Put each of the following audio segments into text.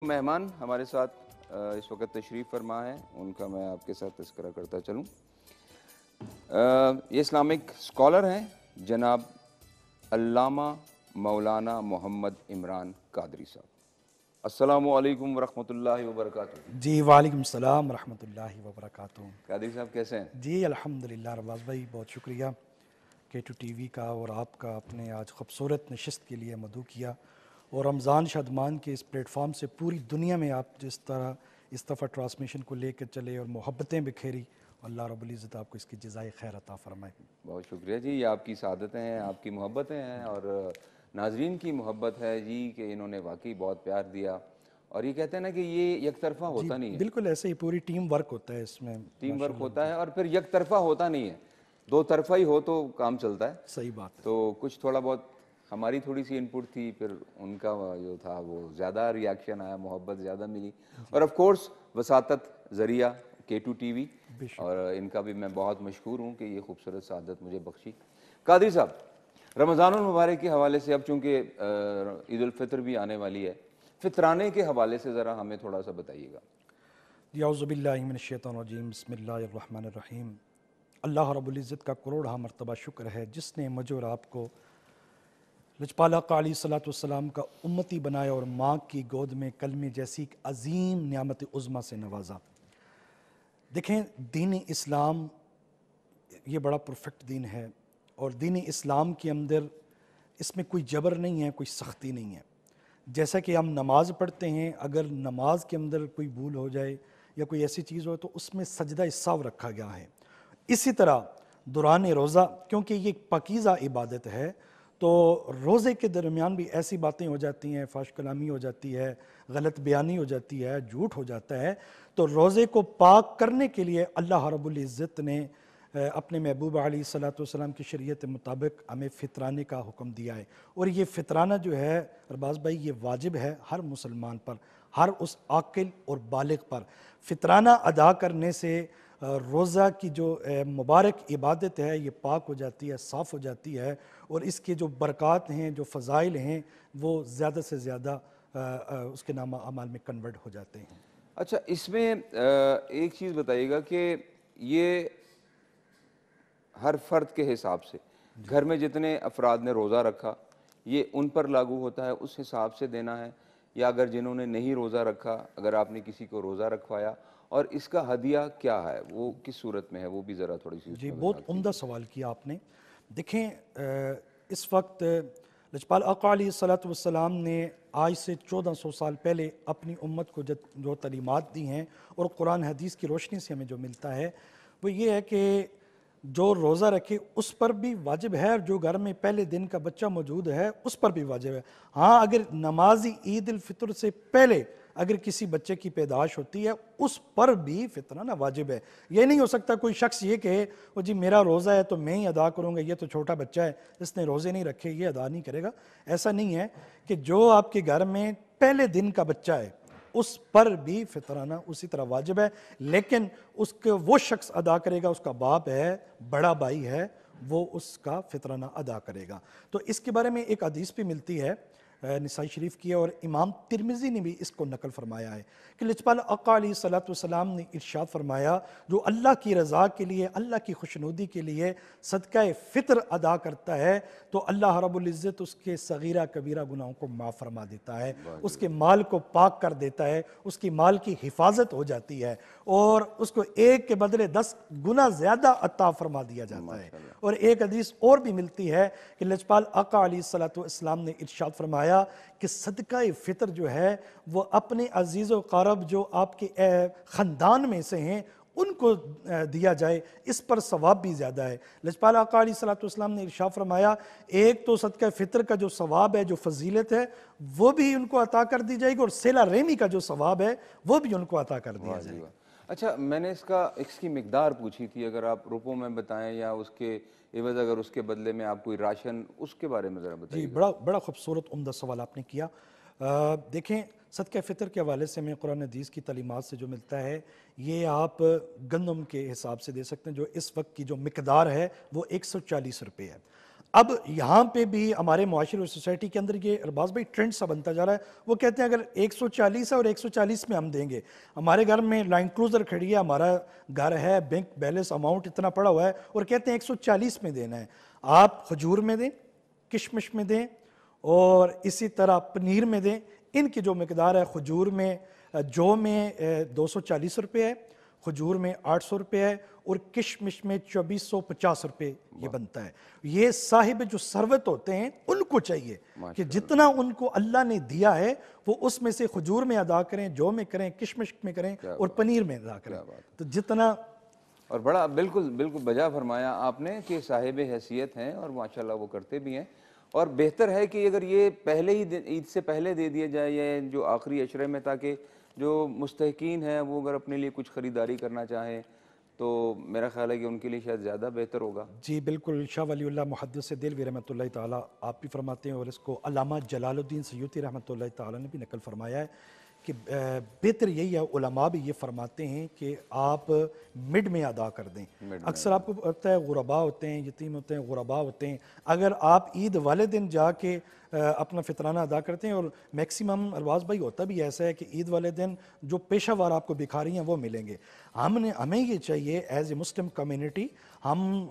مہمان ہمارے ساتھ اس وقت تشریف فرما ہے، ان کا میں آپ کے ساتھ تذکرہ کرتا چلوں۔ یہ اسلامک اسکالر ہیں جناب علامہ مولانا محمد عمران قادری صاحب۔ السلام علیکم ورحمۃ اللہ وبرکاتہ۔ جی وعلیکم السلام ورحمۃ اللہ وبرکاتہ۔ قادری صاحب کیسے ہیں؟ جی الحمدللہ رواز بھائی بہت شکریہ K2 TV کا اور آپ کا اپنے آج خوبصورت نشست کے لیے مدعو کیا، اور رمضان شادمان کے اس پلیٹ فارم سے پوری دنیا میں آپ جس طرح اس دفعہ ٹرانسمیشن کو لے کر چلے اور محبتیں بکھیری، اللہ رب العزت آپ کو اس کی جزائے خیر عطا فرمائے۔ بہت شکریہ جی، یہ آپ کی سعادتیں ہیں، آپ کی محبتیں ہیں، اور ناظرین کی محبت ہے جی کہ انہوں نے واقعی بہت پیار دیا۔ اور یہ کہتے ہیں نا کہ یہ یک طرفہ ہوتا نہیں ہے، بالکل ایسے ہی پوری ٹیم ورک ہوتا ہے اس میں، ٹیم ورک ہوتا ہے، اور پھر یک طرفہ ہوتا نہیں ہے، دو طرفہ ہی ہو تو کام چلتا ہے۔ صحیح بات ہے۔ تو کچھ تھوڑا بہت ہماری تھوڑی سی انپٹ تھی، پھر ان کا جو تھا وہ زیادہ ریاکشن آیا، محبت زیادہ ملی، اور آف کورس وساطت ذریعہ K2 TV، اور ان کا بھی میں بہت مشکور ہوں کہ یہ خوبصورت سعادت مجھے بخشی۔ قادری صاحب، رمضان المبارک کے حوالے سے اب چونکہ عید الفطر بھی آنے والی ہے، فطرانے کے حوالے سے ذرا ہمیں تھوڑا سا بتائیے گا۔ اعوذ باللہ من الشیطان الرجیم، بسم اللہ الرحمن الرحیم۔ اللہ رب العزت کا کروڑہ مرتبہ شکر ہے جس نے مجھے اور آپ کو لجپال آقا علیہ الصلوۃ والسلام کا امتی بنایا اور ماں کی گود میں کلمے جیسی ایک عظیم نعمت عظمیٰ سے نوازا۔ دیکھیں، دین اسلام یہ بڑا پرفیکٹ دین ہے، اور دین اسلام کے اندر اس میں کوئی جبر نہیں ہے، کوئی سختی نہیں ہے۔ جیسا کہ ہم نماز پڑھتے ہیں، اگر نماز کے اندر کوئی بھول ہو جائے یا کوئی ایسی چیز ہو تو اس میں سجدہ سہو رکھا گیا ہے، اسی طرح دوران روزہ، کیونکہ یہ ایک پاکیزہ عبادت ہے، تو روزے کے درمیان بھی ایسی باتیں ہو جاتی ہیں، فحش کلامی ہو جاتی ہے، غلط بیانی ہو جاتی ہے، جھوٹ ہو جاتا ہے، تو روزے کو پاک کرنے کے لیے اللہ رب العزت نے اپنے محبوب علیہ الصلوۃ والسلام کی شریعت مطابق ہمیں فطرانے کا حکم دیا ہے۔ اور یہ فطرانہ جو ہے ارباز بھائی، یہ واجب ہے ہر مسلمان پر، ہر اس عاقل اور بالغ پر۔ فطرانہ ادا کرنے سے روزہ کی جو مبارک عبادت ہے یہ پاک ہو جاتی ہے، صاف ہو جاتی ہے، اور اس کے جو برکات ہیں، جو فضائل ہیں، وہ زیادہ سے زیادہ اس کے نامہ اعمال میں کنورٹ ہو جاتے ہیں۔ اچھا، اس میں ایک چیز بتائیے گا کہ یہ ہر فرد کے حساب سے گھر میں جتنے افراد نے روزہ رکھا یہ ان پر لاگو ہوتا ہے، اس حساب سے دینا ہے، یا اگر جنہوں نے نہیں روزہ رکھا، اگر آپ نے کسی کو روزہ رکھوایا، اور اس کا ہدیہ کیا ہے، وہ کس صورت میں ہے، وہ بھی ذرا تھوڑی سی اس جی میں بہت وضاحت عمدہ کیجیے۔ سوال کیا آپ نے۔ دیکھیں، اس وقت لجپال آقا علیہ الصلوۃ والسلام نے آج سے 1400 سال پہلے اپنی امت کو جو تعلیمات دی ہیں اور قرآن حدیث کی روشنی سے ہمیں جو ملتا ہے وہ یہ ہے کہ جو روزہ رکھے اس پر بھی واجب ہے، اور جو گھر میں پہلے دن کا بچہ موجود ہے اس پر بھی واجب ہے۔ ہاں، اگر نمازی عید الفطر سے پہلے اگر کسی بچے کی پیدائش ہوتی ہے اس پر بھی فطرانہ واجب ہے۔ یہ نہیں ہو سکتا کوئی شخص یہ کہے وہ جی میرا روزہ ہے تو میں ہی ادا کروں گا، یہ تو چھوٹا بچہ ہے اس نے روزے نہیں رکھے، یہ ادا نہیں کرے گا۔ ایسا نہیں ہے، کہ جو آپ کے گھر میں پہلے دن کا بچہ ہے اس پر بھی فطرانہ اسی طرح واجب ہے، لیکن اس کے وہ شخص ادا کرے گا، اس کا باپ ہے، بڑا بھائی ہے، وہ اس کا فطرانہ ادا کرے گا۔ تو اس کے بارے میں ایک حدیث بھی ملتی ہے نسائی شریف کی ہے، اور امام ترمذی نے بھی اس کو نقل فرمایا ہے کہ لجپال آقا علیہ الصلوۃ والسلام نے ارشاد فرمایا، جو اللہ کی رضا کے لیے، اللہ کی خوشنودی کے لیے صدقہ فطر ادا کرتا ہے تو اللہ رب العزت اس کے صغیرہ کبیرہ گناہوں کو معاف فرما دیتا ہے، اس کے مال کو پاک کر دیتا ہے، اس کی مال کی حفاظت ہو جاتی ہے، اور اس کو ایک کے بدلے 10 گنا زیادہ عطا فرما دیا جاتا ہے۔ اور ایک حدیث اور بھی ملتی ہے کہ لجپال آقا علیہ الصلوۃ والسلام نے ارشاد فرمایا کہ صدقہ فطر جو ہے وہ اپنے عزیز و قارب جو آپ کے خاندان میں سے ہیں ان کو دیا جائے، اس پر ثواب بھی زیادہ ہے۔ لجپال آقا علیہ الصلوۃ والسلام نے ارشاد فرمایا، ایک تو صدقہ فطر کا جو ثواب ہے، جو فضیلت ہے، وہ بھی ان کو عطا کر دی جائے گی، اور صلہ رحمی کا جو ثواب ہے وہ بھی ان کو عطا کر دیا جائے گا۔ اچھا، میں نے اس کی مقدار پوچھی تھی، اگر آپ روپوں میں بتائیں یا اس کے عوض اگر اس کے بدلے میں آپ کوئی راشن، اس کے بارے میں ذرا جی بتائیے گا۔ بڑا خوبصورت عمدہ سوال آپ نے کیا۔ دیکھیں، صدقہ فطر کے حوالے سے میں قرآن حدیث کی تعلیمات سے جو ملتا ہے یہ آپ گندم کے حساب سے دے سکتے ہیں، جو اس وقت کی جو مقدار ہے وہ 140 روپے ہے۔ اب یہاں پہ بھی ہمارے معاشرے اور سوسائٹی کے اندر یہ ارباز بھائی ٹرینڈ سا بنتا جا رہا ہے. وہ کہتے ہیں اگر 140 ہے اور 140 میں ہم دیں گے, ہمارے گھر میں لینڈ کروزر کھڑی ہے, ہمارا گھر ہے, بینک بیلنس اماؤنٹ اتنا پڑا ہوا ہے, اور کہتے ہیں 140 میں دینا ہے. آپ کھجور میں دیں, کشمش میں دیں, اور اسی طرح پنیر میں دیں. ان کی جو مقدار ہے, کھجور میں جو میں 240 روپے ہے, کھجور میں 800 روپے ہے, اور کشمش میں 2450 روپے یہ بنتا ہے. یہ صاحب جو ثروت ہوتے ہیں ان کو چاہیے کہ جتنا ان کو اللہ نے دیا ہے وہ اس میں سے کھجور میں ادا کریں, جو میں کریں, کشمش میں کریں, اور پنیر میں ادا کریں. تو جتنا اور بڑا بالکل بالکل بجا فرمایا آپ نے کہ صاحب حیثیت ہیں اور ماشاءاللہ وہ کرتے بھی ہیں. اور بہتر ہے کہ اگر یہ پہلے ہی عید سے پہلے دے دیا جائے, یا جو آخری عشرے میں, تاکہ جو مستحقین ہیں وہ اگر اپنے لیے کچھ خریداری کرنا چاہیں تو میرا خیال ہے کہ ان کے لیے شاید زیادہ بہتر ہوگا. جی بالکل. شاہ ولی اللہ محدث دہلوی رحمۃ اللہ تعالیٰ آپ بھی فرماتے ہیں, اور اس کو علامہ جلال الدین سیوطی رحمۃ اللہ تعالیٰ نے بھی نقل فرمایا ہے کہ بہتر یہی ہے, علماء بھی یہ فرماتے ہیں کہ آپ مڈ میں ادا کر دیں. اکثر آپ کو پتہ ہے غرباء ہوتے ہیں, یتیم ہوتے ہیں, غرباء ہوتے ہیں, اگر آپ عید والے دن جا کے اپنا فطرانہ ادا کرتے ہیں, اور میکسیمم ارواز بھائی ہوتا بھی ایسا ہے کہ عید والے دن جو پیشہ ور آپ کو بھکاری ہیں وہ ملیں گے. ہمیں یہ چاہیے ایز اے مسلم کمیونٹی, ہم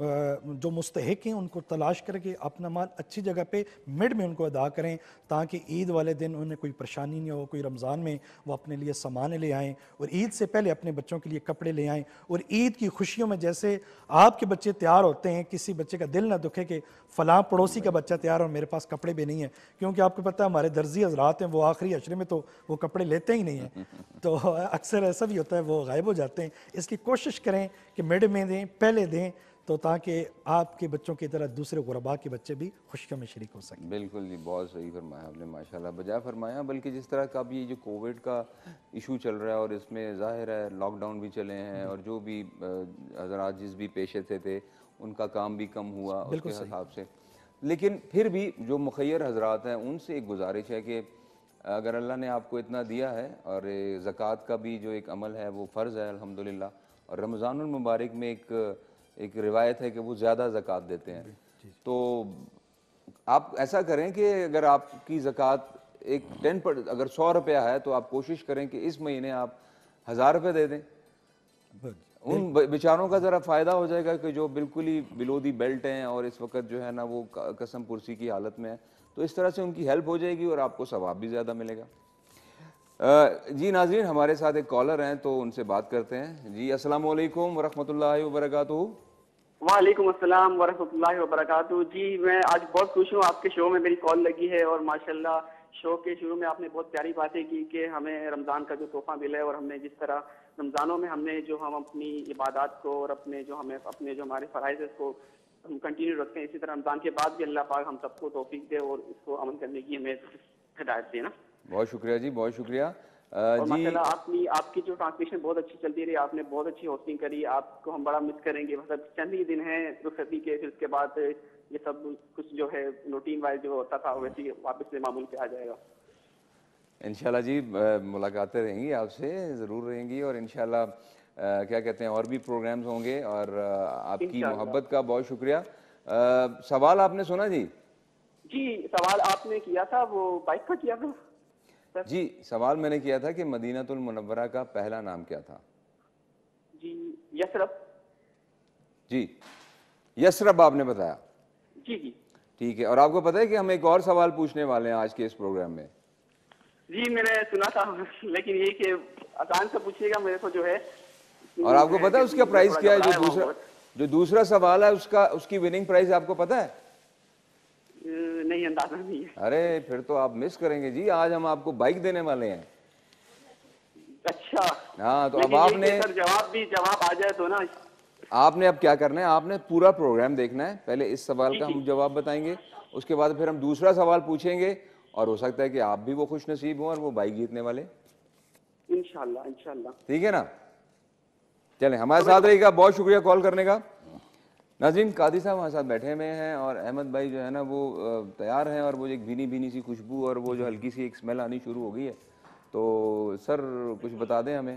جو مستحق ہیں ان کو تلاش کر کے اپنا مال اچھی جگہ پہ مڈ میں ان کو ادا کریں, تاکہ عید والے دن انہیں کوئی پریشانی نہیں ہو. کوئی رمضان میں وہ اپنے لیے سامان لے آئیں, اور عید سے پہلے اپنے بچوں کے لیے کپڑے لے آئیں, اور عید کی خوشیوں میں جیسے آپ کے بچے تیار ہوتے ہیں, کسی بچے کا دل نہ دکھے کہ فلاں پڑوسی کا بچہ تیار اور میرے پاس کپڑے بھی نہیں ہیں, کیونکہ آپ کو پتہ ہے ہمارے درزی حضرات ہیں وہ آخری عشرے میں تو وہ کپڑے لیتے ہی نہیں ہیں, تو اکثر ایسا بھی ہوتا ہے وہ غائب ہو جاتے ہیں. اس کی کوشش کریں کہ مڈ میں دیں, پہلے دیں, تو تاکہ آپ کے بچوں کی طرح دوسرے غرباء کے بچے بھی خوشیوں میں شریک ہو سکیں. بالکل جی, بہت صحیح فرمایا آپ نے, ماشاءاللہ بجا فرمایا. بلکہ جس طرح کا اب یہ جو کووڈ کا ایشو چل رہا ہے, اور اس میں ظاہر ہے لاک ڈاؤن بھی چلے ہیں, اور جو بھی حضرات جس بھی پیشے سے تھے ان کا کام بھی کم ہوا اس کے حساب سے. لیکن پھر بھی جو مخیر حضرات ہیں ان سے ایک گزارش ہے کہ اگر اللہ نے آپ کو اتنا دیا ہے, اور زکوٰۃ کا بھی جو ایک عمل ہے وہ فرض ہے الحمدللہ, اور رمضان المبارک میں ایک روایت ہے کہ وہ زیادہ زکوٰۃ دیتے ہیں, تو آپ ایسا کریں کہ اگر آپ کی زکوٰۃ ایک 10% اگر 100 روپیہ ہے تو آپ کوشش کریں کہ اس مہینے آپ 1000 روپے دے دیں. ان بیچاروں کا ذرا فائدہ ہو جائے گا کہ جو بالکل ہی بلو دی بیلٹ ہیں اور اس وقت جو ہے نا وہ قسم پرسی کی حالت میں ہے, تو اس طرح سے ان کی ہیلپ ہو جائے گی اور آپ کو ثواب بھی زیادہ ملے گا. جی ناظرین, ہمارے ساتھ ایک کالر ہیں تو ان سے بات کرتے ہیں. جی السلام علیکم ورحمۃ اللہ وبرکاتہ. وعلیکم السلام ورحمۃ اللہ وبرکاتہ. جی میں آج بہت خوش ہوں, آپ کے شو میں میری کال لگی ہے, اور ماشاءاللہ شو کے شروع میں آپ نے بہت پیاری باتیں کی کہ ہمیں رمضان کا جو تحفہ ملا ہے, اور ہم نے جس طرح رمضانوں میں ہم نے جو ہم اپنی عبادات کو اور اپنے جو ہمارے فرائض اس کو ہم کنٹینیو رکھتے ہیں, اسی طرح رمضان کے بعد بھی اللہ پاک ہم سب کو توفیق دے اور اس کو عمل کرنے کی ہمیں ہدایت دے نا. بہت شکریہ جی, بہت شکریہ. اور ماشاءاللہ آپ کی جو ٹرانسمیشن بہت اچھی چلتی رہی, آپ نے بہت اچھی ہوسٹنگ کری, آپ کو ہم بڑا مس کریں گے. مطلب چند ہی دن ہیں رخصتی کے, پھر اس کے بعد یہ سب کچھ جو ہے روٹین وائز جو ہوتا تھا ویسے ہی واپس سے معمول پہ آ جائے گا. انشاءاللہ جی, ملاقاتیں رہیں گی آپ سے, ضرور رہیں گی, اور انشاءاللہ کیا کہتے ہیں اور بھی پروگرامز ہوں گے, اور آپ کی محبت کا بہت شکریہ. سوال آپ نے سنا جی؟ جی سوال آپ نے کیا تھا وہ بائک کا کیا تھا. جی سوال میں نے کیا تھا کہ مدینہ المنورہ کا پہلا نام کیا تھا؟ جی یثرب. جی یثرب آپ نے بتایا. جی جی ٹھیک ہے, اور آپ کو پتہ ہے کہ ہم ایک اور سوال پوچھنے والے ہیں آج کے اس پروگرام میں. جی میں نے سنا تھا, لیکن یہ کہ آسان سے پوچھیے گا, میرے کو جو ہے. اور آپ کو پتہ ہے اس کا پرائز کیا ہے؟ جو دوسرا سوال ہے اس کی وننگ پرائز آپ کو پتہ ہے؟ نہیں, اندازہ نہیں ہے. ارے پھر تو آپ مس کریں گے جی, آج ہم آپ کو بائک دینے والے ہیں. اچھا ہاں, تو اب آپ نے جواب آ جائے تو نا. آپ نے اب کیا کرنا ہے, آپ نے پورا پروگرام دیکھنا ہے. پہلے اس سوال کا ہم جواب بتائیں گے, اس کے بعد پھر ہم دوسرا سوال پوچھیں گے, اور ہو سکتا ہے کہ آپ بھی وہ خوش نصیب ہوں اور وہ بائک جیتنے والے. انشاءاللہ انشاءاللہ. ٹھیک ہے نا, چلیں ہمارے ساتھ رہیے گا. بہت شکریہ کال کرنے کا. ناظرین, قادری صاحب ہمارے ساتھ بیٹھے ہوئے ہیں, اور احمد بھائی جو ہے نا وہ تیار ہیں, اور وہ ایک بھینی بھینی سی خوشبو اور وہ جو ہلکی سی ایک اسمیل آنی شروع ہو گئی ہے. تو سر کچھ بتا دیں ہمیں.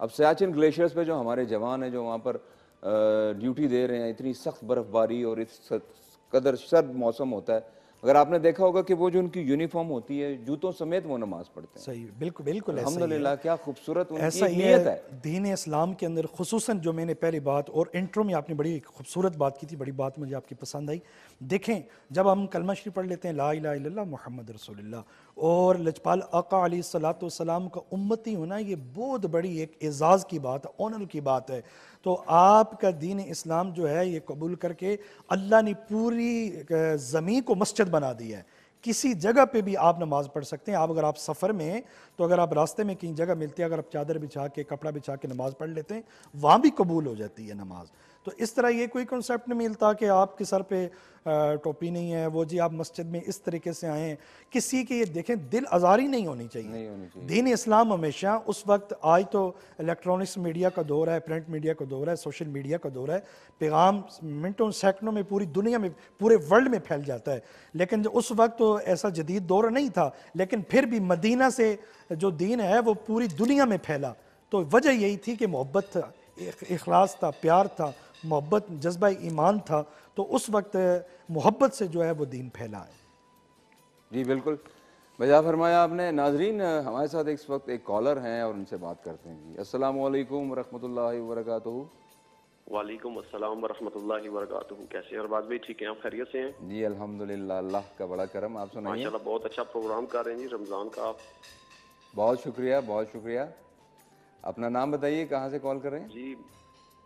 اب سیاچن گلیشیئرز پہ جو ہمارے جوان ہیں جو وہاں پر ڈیوٹی دے رہے ہیں، اتنی سخت برف باری اور اس قدر سرد موسم ہوتا ہے، اگر آپ نے دیکھا ہوگا کہ وہ جو ان کی یونیفارم ہوتی ہے جوتوں سمیت وہ نماز پڑھتے ہیں. صحیح، بالکل بالکل ایسا ہی ہے. الحمدللہ کیا خوبصورت ان کی ایسا ایک ہی نیت ہے ہے. دین اسلام کے اندر خصوصاً جو میں نے پہلی بات اور انٹرو میں آپ نے بڑی خوبصورت بات کی تھی، بڑی بات مجھے آپ کی پسند آئی. دیکھیں جب ہم کلمہ شریف پڑھ لیتے ہیں لا الہ الا اللہ محمد رسول اللہ، اور لجپال آقا علیہ الصلوۃ والسلام کا امتی ہونا، یہ بہت بڑی ایک اعزاز کی بات ہے، آنر کی بات ہے. تو آپ کا دین اسلام جو ہے یہ قبول کر کے اللہ نے پوری زمین کو مسجد بنا دی ہے. کسی جگہ پہ بھی آپ نماز پڑھ سکتے ہیں. اگر آپ سفر میں ہیں تو اگر آپ راستے میں کہیں جگہ ملتی ہے، اگر آپ چادر بچھا کے کپڑا بچھا کے نماز پڑھ لیتے ہیں وہاں بھی قبول ہو جاتی ہے نماز. تو اس طرح یہ کوئی کنسیپٹ نہیں ملتا کہ آپ کے سر پہ ٹوپی نہیں ہے، وہ جی آپ مسجد میں اس طریقے سے آئیں. کسی کے یہ دیکھیں دل آزاری نہیں ہونی چاہیے. دین اسلام ہمیشہ اس وقت، آج تو الیکٹرانکس میڈیا کا دور ہے، پرنٹ میڈیا کا دور ہے، سوشل میڈیا کا دور ہے، پیغام منٹوں سیکنڈوں میں پوری دنیا میں پورے ورلڈ میں پھیل جاتا ہے. لیکن اس وقت تو ایسا جدید دور نہیں تھا، لیکن پھر بھی مدینہ سے جو دین ہے وہ پوری دنیا میں پھیلا. تو وجہ یہی تھی کہ محبت تھا، اخلاص تھا، پیار تھا، محبت، جذبہ ایمان تھا. تو اس وقت محبت سے جو ہے وہ دین پھیلا ہے. جی بالکل بجا فرمایا آپ نے. ناظرین ہمارے ساتھ اس وقت ایک کالر ہیں اور ان سے بات کرتے ہیں. جی السلام علیکم ورحمۃ اللہ وبرکاتہ. وعلیکم السلام ورحمۃ اللہ وبرکاتہ. کیسے ہیں ارباز بھائی؟ ٹھیک ہیں آپ؟ خیریت سے ہیں؟ جی الحمدللہ، اللہ کا بڑا کرم. آپ سنائیے. ماشاءاللہ بہت اچھا پروگرام کر رہے ہیں جی رمضان کا. آپ بہت شکریہ، بہت شکریہ. اپنا نام بتائیے، کہاں سے کال کر رہے ہیں؟ جی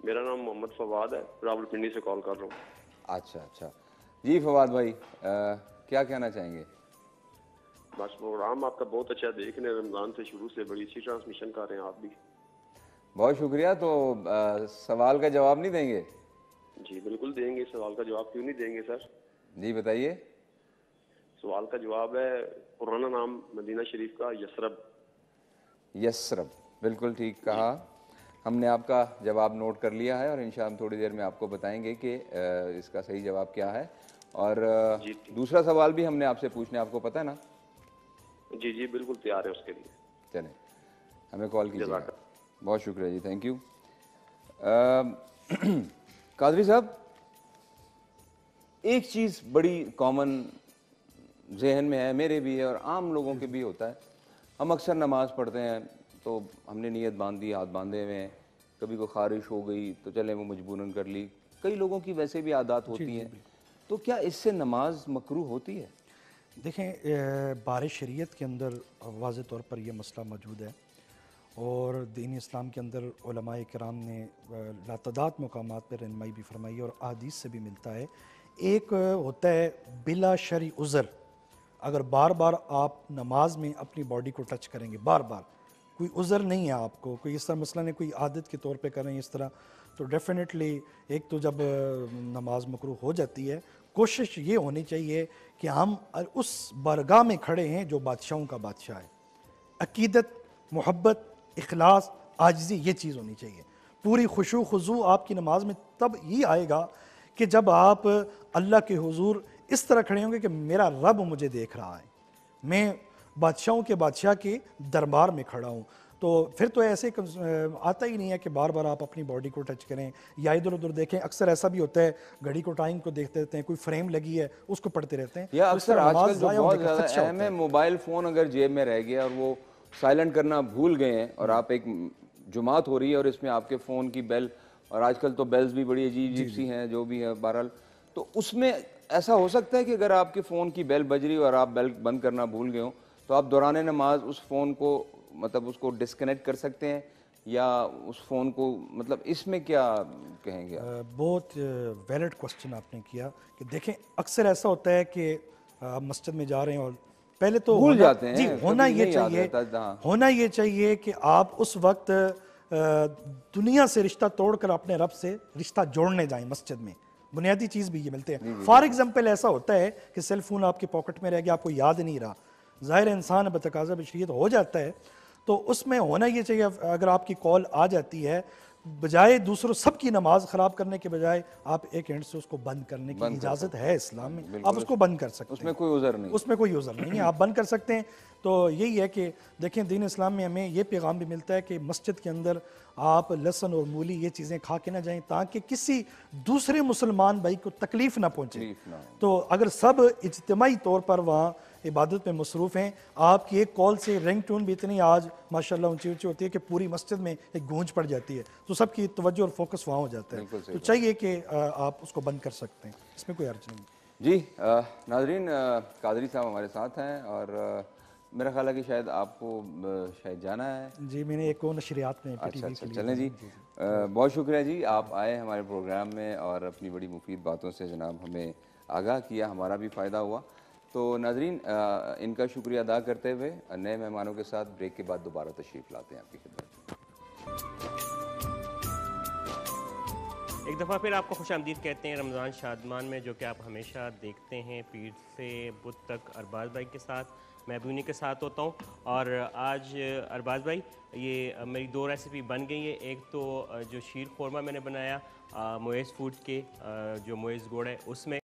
میرا نام محمد فواد ہے، راولپنڈی سے کال کر رہا ہوں. اچھا اچھا. جی فواد بھائی کیا کہنا چاہیں گے؟ بس پروگرام آپ کا بہت اچھا دیکھ رہے ہیں، رمضان سے شروع سے بڑی اچھی ٹرانسمیشن کر رہے ہیں آپ بھی. بہت شکریہ. تو سوال کا جواب نہیں دیں گے؟ جی بالکل دیں گے. سوال کا جواب کیوں نہیں دیں گے سر؟ جی بتائیے. سوال کا جواب ہے پرانا نام مدینہ شریف کا یثرب. یثرب، بالکل ٹھیک کہا. ہم نے آپ کا جواب نوٹ کر لیا ہے اور انشاءاللہ تھوڑی دیر میں آپ کو بتائیں گے کہ اس کا صحیح جواب کیا ہے. اور دوسرا سوال بھی ہم نے آپ سے پوچھنا ہے، آپ کو پتہ ہے نا؟ جی جی بالکل تیار ہے اس کے لیے. چلیں ہمیں کال کیجیے. بہت شکریہ جی، تھینک یو. قادری صاحب، ایک چیز بڑی کامن ذہن میں ہے، میرے بھی ہے اور عام لوگوں کے بھی ہوتا ہے. ہم اکثر نماز پڑھتے ہیں تو ہم نے نیت باندھی، ہاتھ باندھے ہوئے ہیں، کبھی کوئی خارش ہو گئی تو چلیں وہ مجبوراً کر لی. کئی لوگوں کی ویسے بھی عادات ہوتی ہیں. تو کیا اس سے نماز مکروہ ہوتی ہے؟ دیکھیں بار شریعت کے اندر واضح طور پر یہ مسئلہ موجود ہے، اور دین اسلام کے اندر علماء کرام نے لاتعداد مقامات پر رہنمائی بھی فرمائی اور احادیث سے بھی ملتا ہے. ایک ہوتا ہے بلا شرعی عذر. اگر بار بار آپ نماز میں اپنی باڈی کو ٹچ کریں گے، بار بار، کوئی عذر نہیں ہے آپ کو، کوئی اس طرح مسئلہ نہیں، کوئی عادت کے طور پہ کر رہے ہیں اس طرح، تو ڈیفینیٹلی ایک تو جب نماز مکروہ ہو جاتی ہے، کوشش یہ ہونی چاہیے کہ ہم اس بارگاہ میں کھڑے ہیں جو بادشاہوں کا بادشاہ ہے. عقیدت، محبت، اخلاص، عاجزی، یہ چیز ہونی چاہیے. پوری خشوع خضوع آپ کی نماز میں تب ہی آئے گا کہ جب آپ اللہ کے حضور اس طرح کھڑے ہوں گے کہ میرا رب مجھے دیکھ رہا ہے، میں بادشاہوں کے بادشاہ کے دربار میں کھڑا ہوں. تو پھر تو ایسے آتا ہی نہیں ہے کہ بار بار آپ اپنی باڈی کو ٹچ کریں یا ادھر ادھر دیکھیں. اکثر ایسا بھی ہوتا ہے گھڑی کو ٹائم کو دیکھتے رہتے ہیں، کوئی فریم لگی ہے اس کو پڑھتے رہتے ہیں. یا اکثر آج کل جو بہت زیادہ اہم ہے، موبائل فون اگر جیب میں رہ گیا اور وہ سائلنٹ کرنا بھول گئے ہیں اور آپ ایک جماعت ہو رہی ہے اور اس میں آپ کے فون کی بیل، اور آج کل تو بیلز بھی بڑی عجیب عجیب سی ہیں جو بھی ہے بہرحال، تو اس میں ایسا ہو سکتا ہے کہ اگر آپ کے فون کی بیل بج رہی اور آپ بیل بند کرنا بھول گئے ہوں تو آپ دوران نماز اس فون کو مطلب اس کو ڈسکنیکٹ کر سکتے ہیں یا اس فون کو، مطلب اس میں کیا کہیں گے؟ بہت ویلڈ کوسچن آپ نے کیا کہ دیکھیں اکثر ایسا ہوتا ہے کہ آپ مسجد میں جا رہے ہیں اور پہلے تو بھول جاتے ہیں. جی ہونا یہ چاہیے کہ آپ اس وقت دنیا سے رشتہ توڑ کر اپنے رب سے رشتہ جوڑنے جائیں. مسجد میں بنیادی چیز بھی یہ ملتے ہیں. فار ایگزامپل ایسا ہوتا ہے کہ سیل فون آپ کے پاکٹ میں رہ گیا، آپ کو یاد نہیں رہا، ظاہر انسان بتقاضا بشریت ہو جاتا ہے، تو اس میں ہونا یہ چاہیے اگر آپ کی کال آ جاتی ہے، بجائے دوسروں سب کی نماز خراب کرنے کے بجائے آپ ایک ہینڈ سے اس کو بند کرنے کی اجازت ہے اسلام میں. آپ اس کو بند کر سکتے ہیں، اس میں کوئی عذر نہیں، اس میں کوئی عذر نہیں ہے، آپ بند کر سکتے ہیں. تو یہی ہے کہ دیکھیں دین اسلام میں ہمیں یہ پیغام بھی ملتا ہے کہ مسجد کے اندر آپ لہسن اور مولی یہ چیزیں کھا کے نہ جائیں تاکہ کسی دوسرے مسلمان بھائی کو تکلیف نہ پہنچے. تکلیف نہ ہو. تو اگر سب اجتماعی طور پر وہاں عبادت میں مصروف ہیں, آپ کی ایک کال سے رنگ ٹون بھی اتنی آج ماشاءاللہ اونچی اونچی ہوتی ہے کہ پوری مسجد میں ایک گونج پڑ جاتی ہے, تو سب کی توجہ اور فوکس وہاں ہو جاتا ہے. تو چاہیے کہ آپ اس کو بند کر سکتے ہیں, اس میں کوئی حرج نہیں. جی ناظرین, قادری صاحب ہمارے ساتھ ہیں اور میرا خیال ہے کہ شاید آپ کو شاید جانا ہے. جی میں نے ایک اور نشریات میں اچھا چلیں جی, بہت شکریہ جی, آپ آئے ہمارے پروگرام میں اور اپنی بڑی مفید باتوں سے جناب ہمیں آگاہ کیا, ہمارا بھی فائدہ ہوا. تو ناظرین ان کا شکریہ ادا کرتے ہوئے نئے مہمانوں کے ساتھ بریک کے بعد دوبارہ تشریف لاتے ہیں آپ کی خدمت میں. ایک دفعہ پھر آپ کو خوش آمدید کہتے ہیں رمضان شادمان میں, جو کہ آپ ہمیشہ دیکھتے ہیں پیر سے بدھ تک ارباز بھائی کے ساتھ. میں بھی انہیں کے ساتھ ہوتا ہوں. اور آج ارباز بھائی یہ میری 2 ریسیپی بن گئی ہے. ایک تو جو شیر خورمہ میں نے بنایا معیز فوڈ کے جو معیز گوڑ ہے اس میں